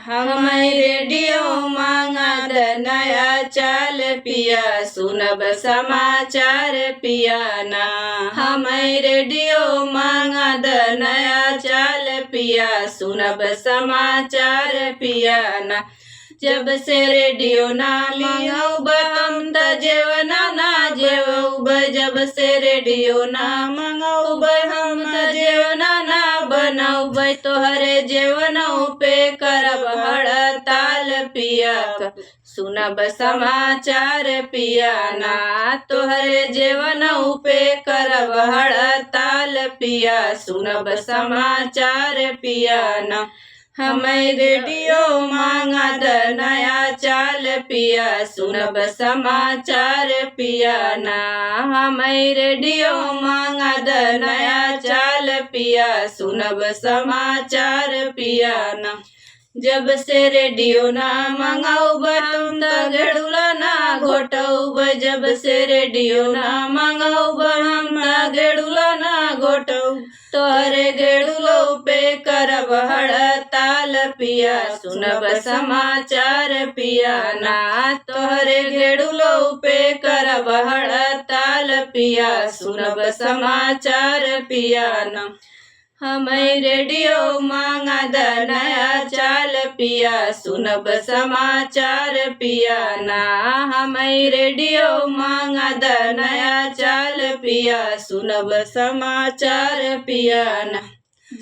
हमारे रेडियो मांगद नया चाल पिया, सुनब समाचार पिया ना। हमारे रेडियो मांगद नया चाल पिया, सुनब समाचार पिया ना। जब से रेडियो ना मंगाऊब हम त जेवना ना जेवब, जब से रेडियो ना मंगाऊब हम त जेवना ना बनाऊब, तोहरे जेवनों पे करब हड़ताल पिया, सुनब समाचार पिया ना। तोहरे जेवनों पे करब हड़ताल पिया, सुनब समाचार पिया ना। हमें रेडियो मांगद नया चाल पिया, सुनब समाचार पिया ना। हमें रेडियो मांगद नया चाल पिया, सुनब समाचार पिया ना। जब से रेडियो ना मंगाऊब तुम त गेड़ुला ना घोटऊब, जब से रेडियो ना मंगाऊब हम त गेड़ुला ना घोटऊब, तोहरे गेड़ुलो पे करब हड़ताल पिया, सुनब समाचार पिया ना। तोहरे गेड़ुलो पे करब हड़ताल पिया, सुनब समाचार पिया ना। हमें रेडियो मांगद नया चाल पिया, सुनब समाचार पिया ना। हमें रेडियो मांगद नया चाल पिया, सुनब समाचार पिया ना।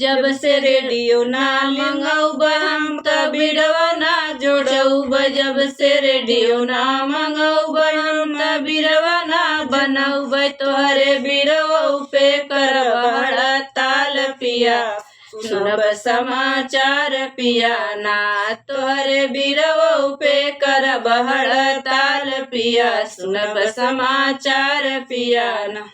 जब से रेडियो ना मंगाऊब हम त बिरवा ना जोड़ऊब, जब से रेडियो ना मंगाऊब हम त बिरवा ना बनाऊब, तोहरे बिरवों पे करब हड़ताल पिया, सुनब समाचार पिया ना। तोहरे बिरवों पे करब हड़ताल पिया, सुनब समाचार पिया ना।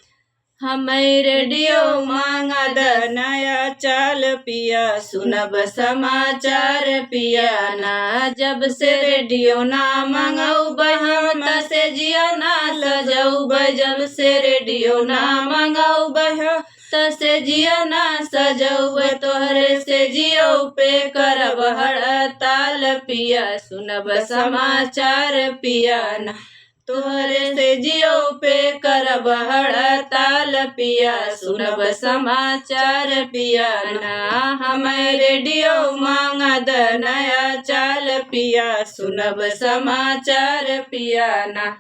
हमें रेडियो मांगद नया चाल पिया, सुनब समाचार पिया ना। जब से रेडियो ना मंगाऊब हम त से जिया ना सजऊब, जब से रेडियो ना मंगाऊब हम त से जिया ना सजऊब, तोहरे से जियो पे करब हड़ताल पिया, सुनब समाचार पिया ना। तोहरे से जियो पे करब हड़ताल पिया, सुनब समाचार पिया ना। हमें रेडियो मांगद नया चाल पिया, सुनब समाचार पिया ना।